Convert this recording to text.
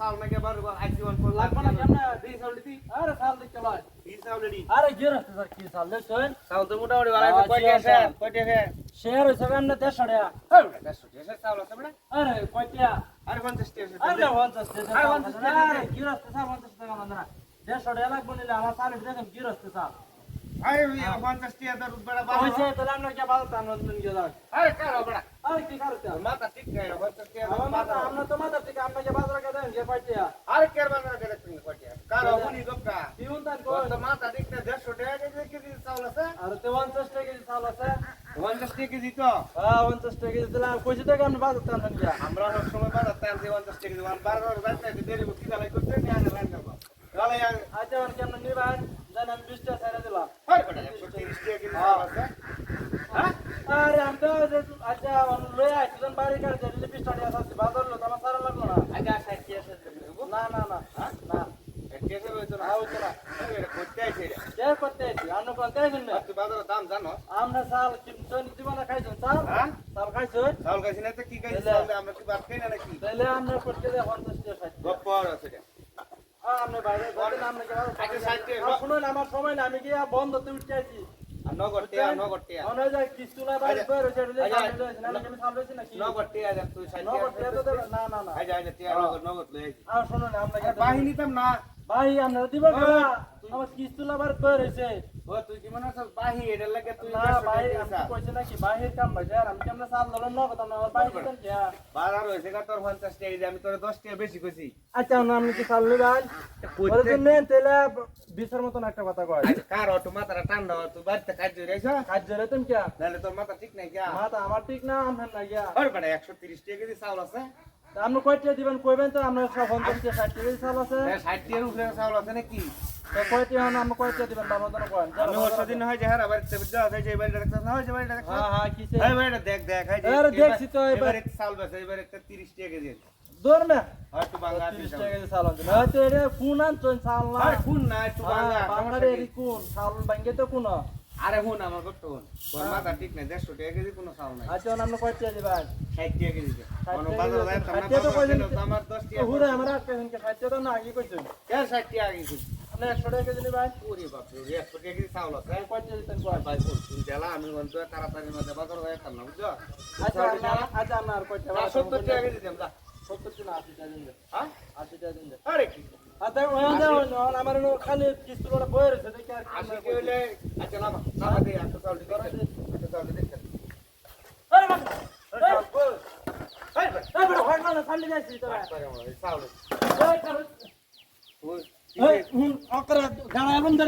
চাল নাকি বার আইসি one four লাগবে না কেমনে দি চাল দিতি আরে সাল দিতে ভাই দি চাল রেডি আরে গিয়ে রাখতে স্যার কি সাল দেখছেন চাল তো মোটামুটি ভালো আছে কয়টা শেয়ার হইছে কেমনে 150 টাকা চাল আছে বড় আরে কয়টা আরে 50 টাকা আরে 50 টাকা আরে 50 টাকা আরে কি রাখতে স্যার 50 টাকা মানে না 150 টাকা লাগবে নিলে আমার সাল দেখেন কি রাখতে স্যার আরে 50 টাকা তো বড় বাবা হইছে তাহলে আমরা কি বাল টান নতুন গিয়ে যাক আরে কারো বড় আরে কি করতে মাথা ঠিক নাই 50 টাকা আমার মাথা আমরা তো মাথা থেকে আমরা কি বাজার কে দেন যে পাইয়া আরে কের বাজার কে দেখুন কয়টা কারো বনি গপটা দিউন তান তোর কোন তো মাথা ঠিক না 150 টাকা কেজি চাল আছে আরে তো 50 টাকা কেজি চাল আছে 50 টাকা কেজি তো হ্যাঁ 50 টাকা কেজি দিলাম কইছে টাকা আমরা বাজার টান গিয়া আমরা সব সময় বাজার টান 50 টাকা কেজি বারবার যাইতে দেরি করতে গেলে করতে নিয়ে আনে লাইন করব তাহলে আচ্ছা আর কেমন নিবান জান আমি 20 টাকা ছেড়ে দিলাম আরে বড় 130 টাকা কেজি চাল আছে হ্যাঁ আরে আমি তো আচ্ছা লই আইছিলাম বাড়ি কার দিলে 20 টাকা আছে বাজার লো তোমার সারা লাগলো না আচ্ছা 60 টাকা আছে না না না না কেসে হইতো না হইতো না এটা করতে আইছে রে কে করতে আইছি আমরা কোনতে আইছেন না তুই বাজারের দাম জানো আমরা সাল কিনছেন দিবানা খাইছেন সাল হ্যাঁ সাল খাইছেন চাউল খাইছি না তো কি খাইছি চাউল আমরা কি বাদ খাই না নাকি তাইলে আমরা করতে দে 50 টাকা খাইছি গপ্পর আছে রে আমরা বাইরে যাবেন আমরা কি আচ্ছা 60 টাকা শুনুন আমার সময় না আমি কি বন্ধতে উঠতে আইছি আর নগদ টিয়া মনে যায় কিস্তুলা বাইরে বের হইছে না আমি সাল লইছি নাকি নগদ টিয়া দেখ তুই 60 নগদ টাকা টাকা তো দেবে না না না আই যা টিয়া নগদ লই আইছি আর শুনুন আমরা কি বাহিনী তাম না ভাই আমরা দিব না আমার কিস্তুলা বাইরে বের হইছে ও তুই কি মনে করছ বাহি এটার লাগে তুই না ভাই আমি কইছি নাকি বাহির কাম ভাই আর আমি কেমনে সাল ধরলাম না কথা না আমার বাইরে দিতেন কি বাজার হইছে কা তোর 50 টাকা দিয়ে আমি তোরে 10 টাকা বেশি কইছি আচ্ছা না আমি কি সাল লইবান ওরে যে নেন তেলে বিছার মতন একটা কথা কয় আজ কার অটো মাথাটা ঠান্ডা তুই বাড়িতে কাজ রইছ কাজ জরে তুমি কি নালে তোর মাথা ঠিক নাই কি মাথা আমার ঠিক না আমার না গিয়া আরে বড় 130 টাকা কেজি চাউল আছে আপনি কয়টা দিবেন কইবেন তো আমরা সব 50 টাকা 60 টাকা চাল আছে 60 টাকার উপরে চাউল আছে নাকি তো কয়টা হন আমরা কয়টা দিবেন বাবা ধরে কয়েন আমি ওর সাথে না হয় যে হারা বাড়িতে বুঝা আছে যে বাড়িটা দেখছ না হয় যে বাড়িটা দেখছ হ্যাঁ হ্যাঁ কিসে এই বাড়িটা দেখ দেখ এই যে আরে দেখছি তো এবার একটা চাউল বেচে এবার একটা 30 টাকা কেজি দূর মে হয়তো বাংলা 30 টাকা কেজি চাল আছে না তো এটা কোন আনছেন চাল না আরে কোন না একটু বাংলা বাংলারে এরি কোন চাল বাঙ্গে তো কোন আরে হুন আমার কত হুন তোর মাথা ঠিক নাই 150 টাকা কেজি কোনো চাউল নাই আচ্ছা আমরা কয়টা দিবেন 60 টাকা কেজি কোন টাকা বাজার যায় ষাট না টাকা তো কইছেন তো আমার 10 টাকা হুরে আমরা কেন কে 60 টাকা না আগে কইছেন কে 60 টাকা কেজি আপনি 100 টাকা কেজি নিবেন ওরে বাপ রে 100 টাকা কেজি চাউল আছে কয়টা দিতেন কয় ভাই তুমি দেলা আমি বলতো তাড়াতাড়ি মধ্যে বাজার হয়ে কাল না বুঝছো আচ্ছা আমরা আর কয়টা 70 টাকা কেজি দেন যা 70 না 80 টাকা দিন হ্যাঁ 80 টাকা দিন আরে কি আচ্ছা ওই আমার খালি কিস্তি করে বই রয়েছে দেখি আর আসে কি হইলে আচ্ছা না না দে একটা চাউল দিতে একটা চাউল দিতে আরে বাবা এই এই বড় হয় না খালি যাইছি তোরা চাউল এই কারণ ওই এই অকরা গাড়া বন্ধ